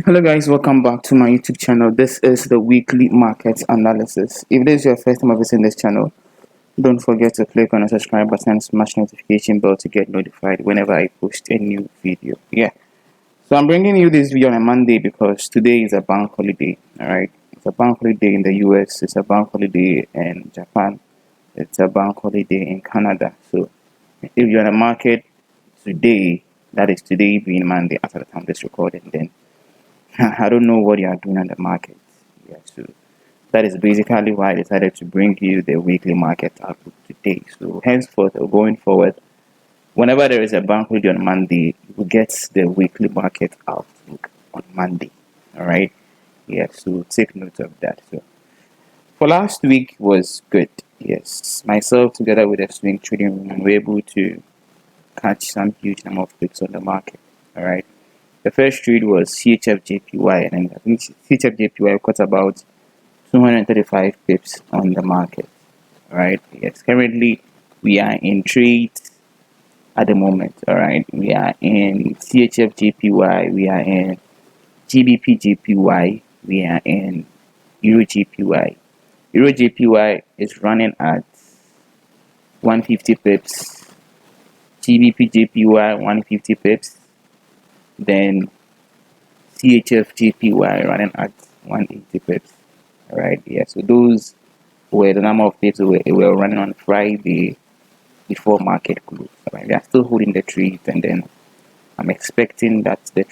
Hello guys, welcome back to my YouTube channel. This is the weekly market analysis. If this is your first time visiting this channel, don't forget to click on the subscribe button and smash notification bell to get notified whenever I post a new video. So I'm bringing you this video on a Monday because today is a bank holiday. Alright, it's a bank holiday in the US, it's a bank holiday in Japan, it's a bank holiday in Canada. So if you're in the market today, that is today being Monday after the time this recording, then I don't know what you are doing on the market. So that is basically why I decided to bring you the weekly market outlook today. So henceforth or going forward, whenever there is a bank holiday on Monday, we get the weekly market outlook on Monday. Alright. So take note of that. So for last week was good. Yes. Myself together with a swing trading room, we were able to catch some huge number of clicks on the market. Alright. The first trade was CHF-JPY, and I think CHF-JPY caught about 235 pips on the market. Alright, yes, currently we are in trades at the moment. Alright, we are in CHF-JPY, we are in GBPJPY, we are in Euro-JPY. Euro-JPY is running at 150 pips, GBPJPY 150 pips, then CHF-JPY running at 180 pips. Alright, so those were the number of pips we were running on Friday before market close. Alright, we are still holding the trade, and then I'm expecting that the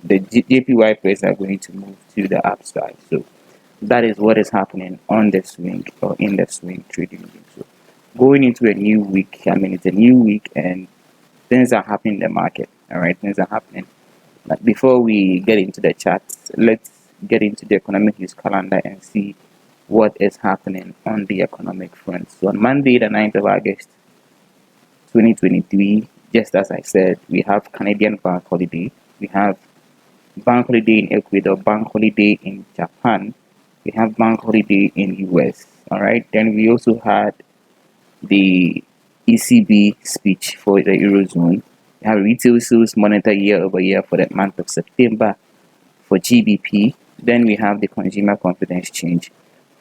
JPY pairs are going to move to the upside. So that is what is happening on the swing or in the swing trading. So going into a new week, it's a new week and things are happening in the market. Alright, things are happening. But before we get into the charts, let's get into the economic news calendar and see what is happening on the economic front. So on Monday, the 9th of August 2023, just as I said, we have Canadian bank holiday, we have bank holiday in Ecuador, bank holiday in Japan, we have bank holiday in US. Alright, then we also had the ECB speech for the Eurozone. We have retail sales monitor year over year for the month of September for GBP. Then we have the consumer confidence change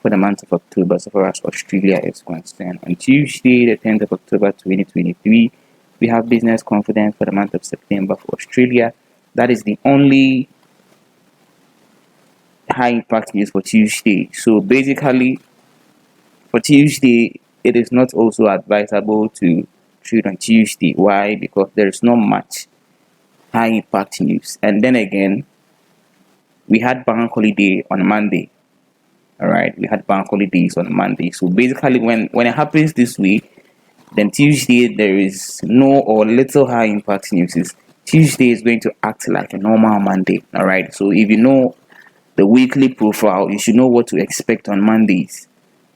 for the month of October so far as Australia is concerned. On Tuesday, the 10th of October 2023, we have business confidence for the month of September for Australia. That is the only high impact news for Tuesday. So basically, for Tuesday, it is not also advisable to trade on Tuesday. Why? Because there is not much high impact news. And then again, we had bank holiday on Monday. Alright, we had bank holidays on Monday. So basically, when it happens this way, then Tuesday there is no or little high impact news. Tuesday is going to act like a normal Monday. Alright, so if you know the weekly profile, you should know what to expect on Mondays.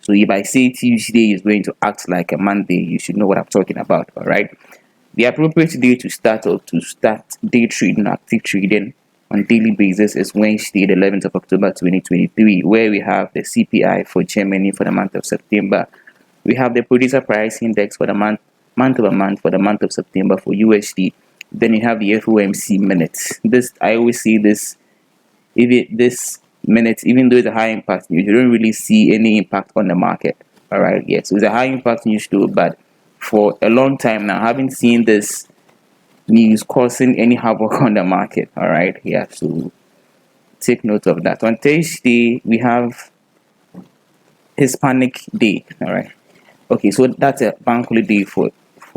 So if I say Tuesday is going to act like a Monday, you should know what I'm talking about. Alright, the appropriate day to start day trading, active trading on daily basis is Wednesday, the 11th of October 2023, where we have the CPI for Germany for the month of September. We have the producer price index for the month for the month of September for USD. Then you have the FOMC minutes. This, I always see this, this minutes, even though it's a high impact news, you don't really see any impact on the market. Alright, so it's a high impact news too, but for a long time now, I haven't seen this news causing any havoc on the market. Alright, so take note of that. On Thursday, we have Hispanic Day. Alright, okay, so that's a bank holiday for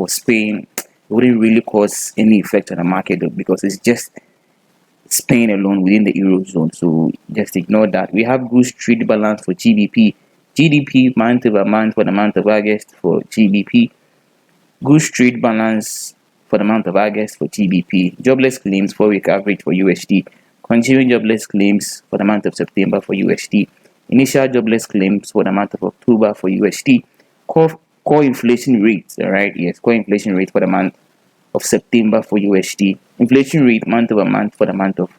Spain. It wouldn't really cause any effect on the market though, because it's just Spain alone within the Eurozone, so just ignore that. We have goods trade balance for GDP month over month for the month of August for GBP, goods trade balance for the month of August for GBP, jobless claims 4-week average for USD, continuing jobless claims for the month of September for USD, initial jobless claims for the month of October for USD, core inflation rates. Alright, core inflation rate for the month of September for USD, inflation rate month over month for the month of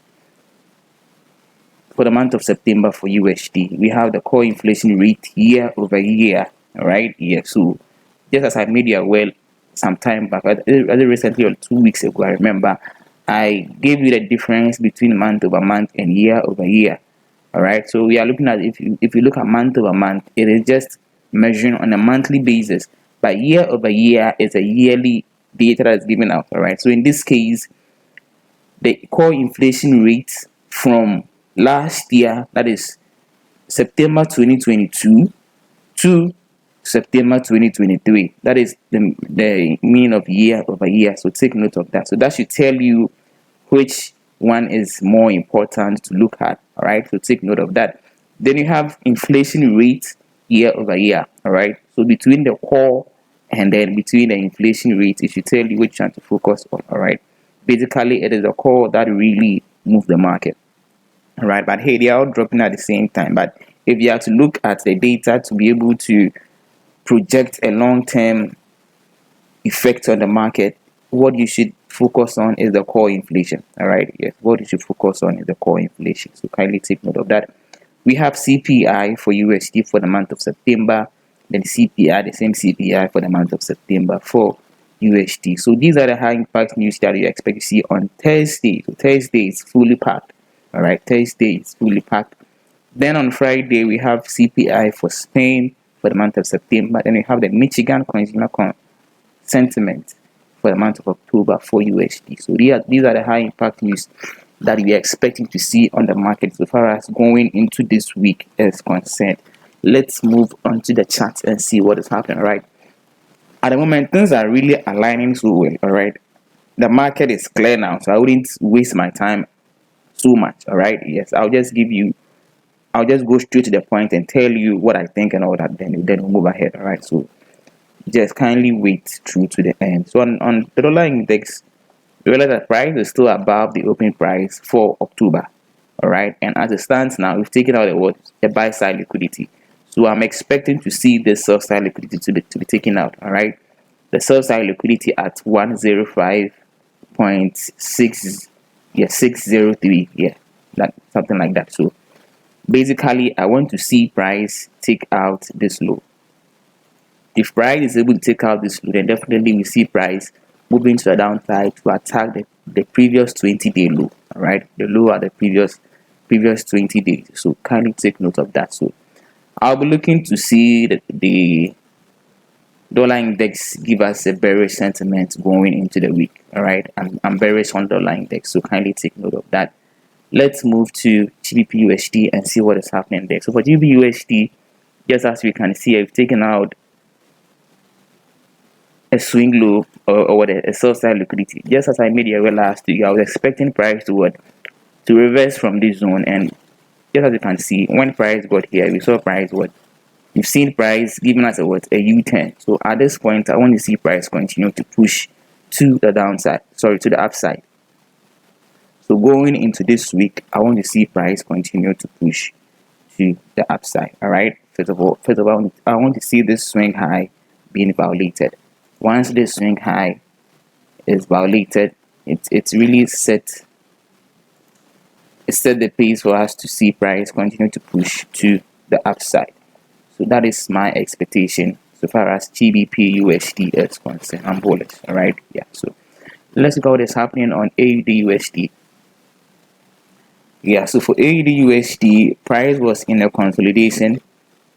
September for USD. We have the core inflation rate year over year. Alright, so just as I made you aware some time back, rather recently or 2 weeks ago, I remember I gave you the difference between month over month and year over year. All right, so we are looking at, if you look at month over month, it is just measuring on a monthly basis, but year over year is a yearly data that is given out. All right, so in this case, the core inflation rate from last year, that is September 2022 to September 2023, that is the mean of year over year. So take note of that. So that should tell you which one is more important to look at. All right, so take note of that. Then you have inflation rate year over year. All right, so between the core and then between the inflation rate, it should tell you which one to focus on. All right, basically it is the core that really moves the market. All right, but hey, they are all dropping at the same time. But if you have to look at the data to be able to project a long-term effect on the market, what you should focus on is the core inflation. All right, yes, what you should focus on is the core inflation. So kindly take note of that. We have CPI for USD for the month of September, then CPI, the same CPI for the month of September for USD. So these are the high impact news that you expect to see on Thursday. So Thursday is fully packed. All right, Thursday is fully packed. Then on Friday we have CPI for Spain for the month of September. Then we have the Michigan consumer sentiment for the month of October for USD. So these are the high impact news that we are expecting to see on the market so far as going into this week is concerned. Let's move on to the chart and see what is happening. All right, at the moment things are really aligning so well. All right, the market is clear now, so I wouldn't waste my time so much. All right, yes, I'll just go straight to the point and tell you what I think and all that, then we'll move ahead. All right, so just kindly wait through to the end. So on the dollar index, we realize that price is still above the open price for October. All right, and as it stands now, we've taken out the buy side liquidity. So I'm expecting to see this sell side liquidity to be taken out. All right, the sell side liquidity at 105.6, yeah, 603, yeah, that something like that. So basically, I want to see price take out this low. If price is able to take out this low, then definitely we see price moving to the downside to attack the previous 20-day low. All right, the low at the previous 20 days. So kindly take note of that. So I'll be looking to see the dollar index give us a bearish sentiment going into the week. All right, I'm bearish on dollar index, so kindly take note of that. Let's move to GBPUSD and see what is happening there. So for GBPUSD, just as we can see, I've taken out a swing low or a sell side liquidity. Just as I made you aware last week, I was expecting price to reverse from this zone, and just as you can see, when price got here, we saw price we've seen price giving us a U-turn. So at this point, I want to see price continue to push to the downside, to the upside. So going into this week, I want to see price continue to push to the upside. All right, first of all, I want to see this swing high being violated. Once this swing high is violated, it's really set the pace for us to see price continue to push to the upside. So that is my expectation so far as GBPUSD is concerned. I'm bullish. All right, yeah. So let's look at what is happening on AUDUSD. Yeah, so for AUDUSD, price was in a consolidation,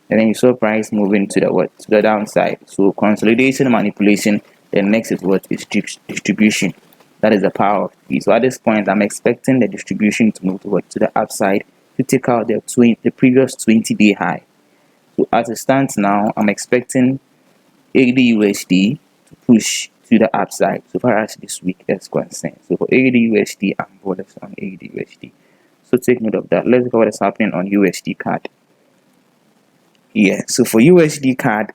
and then you saw price moving to the downside. So consolidation, manipulation, then next is distribution. That is the power of P. So at this point, I'm expecting the distribution to move to the upside to take out the previous 20-day high. So as it stands now, I'm expecting AUDUSD to push to the upside so far as this week is concerned. So for AUDUSD, I'm bullish on AUDUSD. So take note of that. Let's look at what is happening on USDCAD. Yeah, so for USDCAD,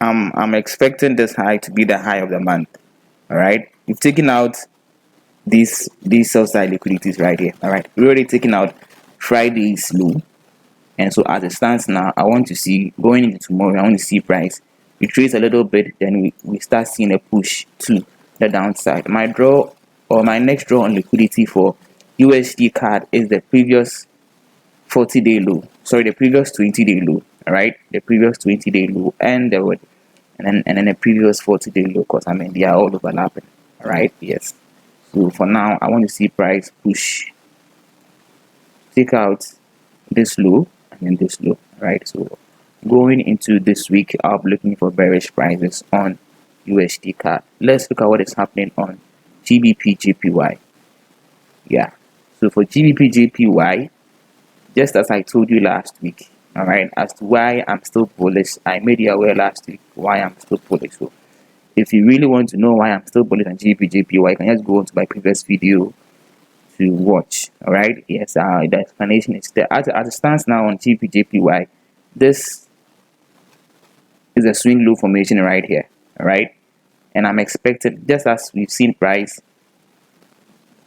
I'm expecting this high to be the high of the month. All right, we've taken out these sell side liquidities right here. All right, we're already taking out Friday's low, and so as it stands now, I want to see going into tomorrow. I want to see price retrace a little bit, then we start seeing a push to the downside. My next draw on liquidity for USDCAD is the previous 40-day low. The previous 20-day low. All right, the previous 20-day low and then the previous 40-day low, because they are all overlapping. All right, yes. So for now, I want to see price push, take out this low and then this low, right? So going into this week, I'll be looking for bearish prices on USDCAD. Let's look at what is happening on GBPJPY. Yeah, so for GBPJPY, just as I told you last week, all right, as to why I'm still bullish, I made you aware last week why I'm still bullish. So if you really want to know why I'm still bullish on GBPJPY, you can just go into my previous video to watch. All right, yes, the explanation is there. As it stands now on GBPJPY, this is a swing low formation right here. All right, and I'm expecting, just as we've seen price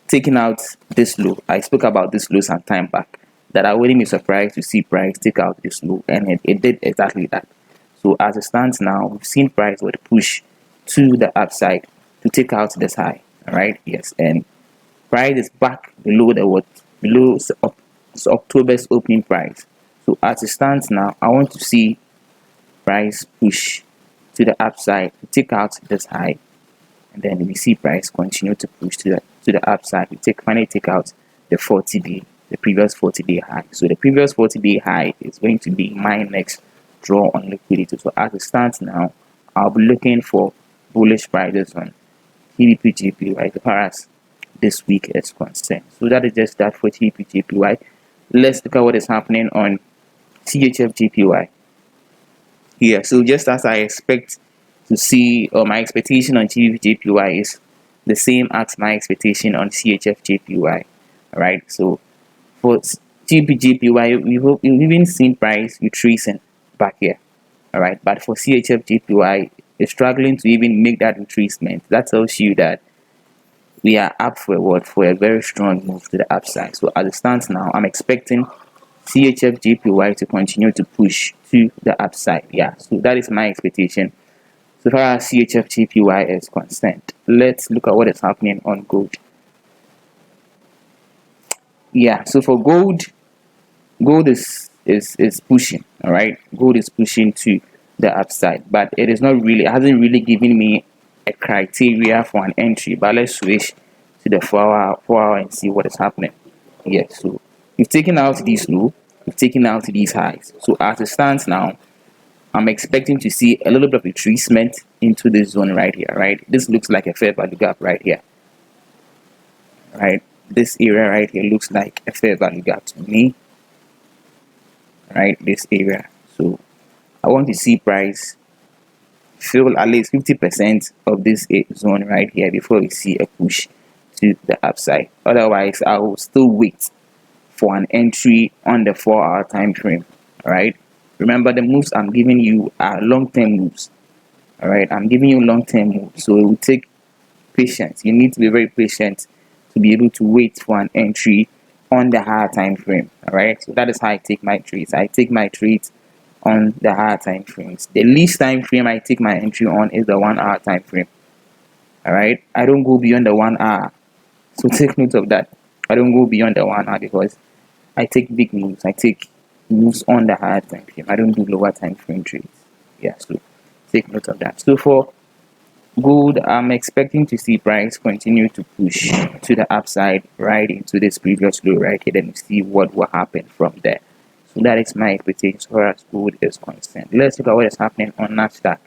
taking out this low, I spoke about this low some time back, that I wouldn't be surprised to see price take out this low, and it did exactly that. So as it stands now, we've seen price would push to the upside to take out this high. All right, yes, and price is back below below October's opening price. So as it stands now, I want to see price push to the upside to take out this high, and then we see price continue to push to the upside. We finally take out the 40-day, the previous 40-day high. So the previous 40-day high is going to be my next draw on liquidity. So as it stands now, I'll be looking for bullish prices on GBPJPY as far as this week is concerned. So that is just that for GBPJPY. Let's look at what is happening on CHFJPY. Yeah, so just as I expect to see, or my expectation on GBPJPY is the same as my expectation on CHFJPY. All right, so for GBPJPY, we've even seen price retracing back here. All right, but for CHFJPY, it's struggling to even make that retracement. That tells you that we are up for a very strong move to the upside. So as it stands now, I'm expecting CHFJPY to continue to push to the upside. Yeah, so that is my expectation so far as CHFJPY is concerned. Let's look at what is happening on gold. Yeah, so for gold is pushing. All right, gold is pushing to the upside, but it hasn't really given me a criteria for an entry. But let's switch to the 4 hour and see what is happening. Yeah, so we've taken out these low, we've taken out these highs. So as it stands now, I'm expecting to see a little bit of retracement into this zone right here. Right, this looks like a fair value gap right here. Right, this area right here looks like a fair value gap to me. Right, this area. So I want to see price fill at least 50% of this zone right here before we see a push to the upside. Otherwise, I will still wait for an entry on the 4 hour time frame. All right, remember the moves I'm giving you are long-term moves. All right, I'm giving you long-term moves, so it will take patience. You need to be very patient to be able to wait for an entry on the higher time frame. All right, so that is how I take my trades. I take my trades on the higher time frames. The least time frame I take my entry on is the 1 hour time frame. All right, I don't go beyond the 1 hour, so take note of that. I don't go beyond the 1 hour because I take big moves. I take moves on the higher time frame. I don't do lower time frame trades. Yeah, so take note of that. So for gold, I'm expecting to see price continue to push to the upside right into this previous low right here, then see what will happen from there. So that is my expectation as far as gold is concerned. Let's look at what is happening on NASDAQ.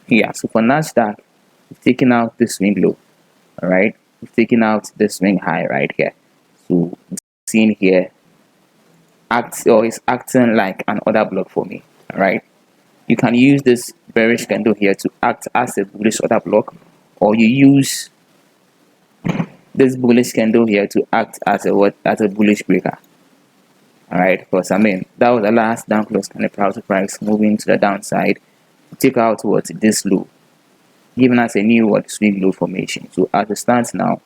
Yeah, so for NASDAQ, we've taken out this swing low. All right, we've taken out this swing high right here. So seen here is acting like an order block for me. All right, you can use this bearish candle here to act as a bullish order block, or you use this bullish candle here to act as a bullish breaker. All right, because I mean that was the last down close kind of price moving to the downside to take out this low, giving us a new swing low formation. So as it stands now,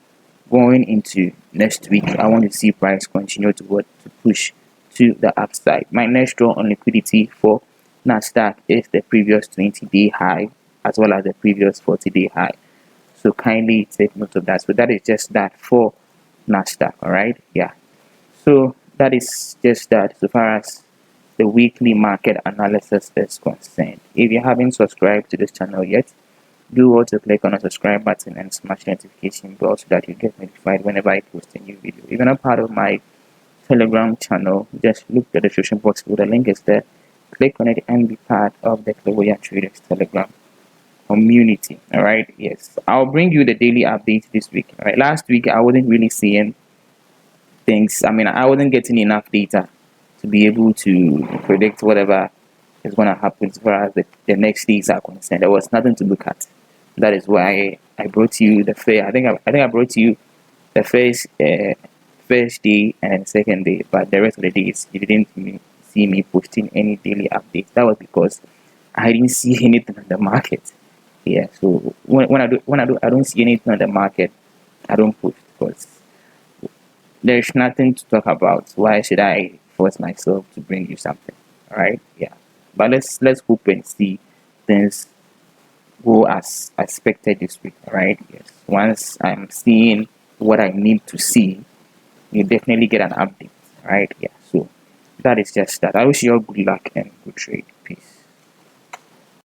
going into next week, I want to see price continue to push to the upside. My next draw on liquidity for NASDAQ is the previous 20-day high as well as the previous 40-day high. So kindly take note of that. So that is just that for NASDAQ. All right, yeah. So that is just that so far as the weekly market analysis is concerned. If you haven't subscribed to this channel yet, do well to click on the subscribe button and smash the notification bell so that you get notified whenever I post a new video. If you're not part of my Telegram channel, just look at the description box where the link is there. Click on it and be part of the Clairvoyant Traders Telegram community. All right, yes, I'll bring you the daily update this week. All right, last week I wasn't really seeing things. I mean, I wasn't getting enough data to be able to predict whatever is going to happen as far as the next days are concerned. There was nothing to look at. That is why I brought you the fair. I think I brought you the first day and second day, but the rest of the days you didn't see me posting any daily updates. That was because I didn't see anything on the market. Yeah, so when I don't see anything on the market, I don't post because there's nothing to talk about. Why should I force myself to bring you something? All right, yeah. But let's hope and see things go as expected this week. All right, yes. Once I'm seeing what I need to see, you definitely get an update. All right, yeah. So that is just that. I wish you all good luck and good trade. Peace.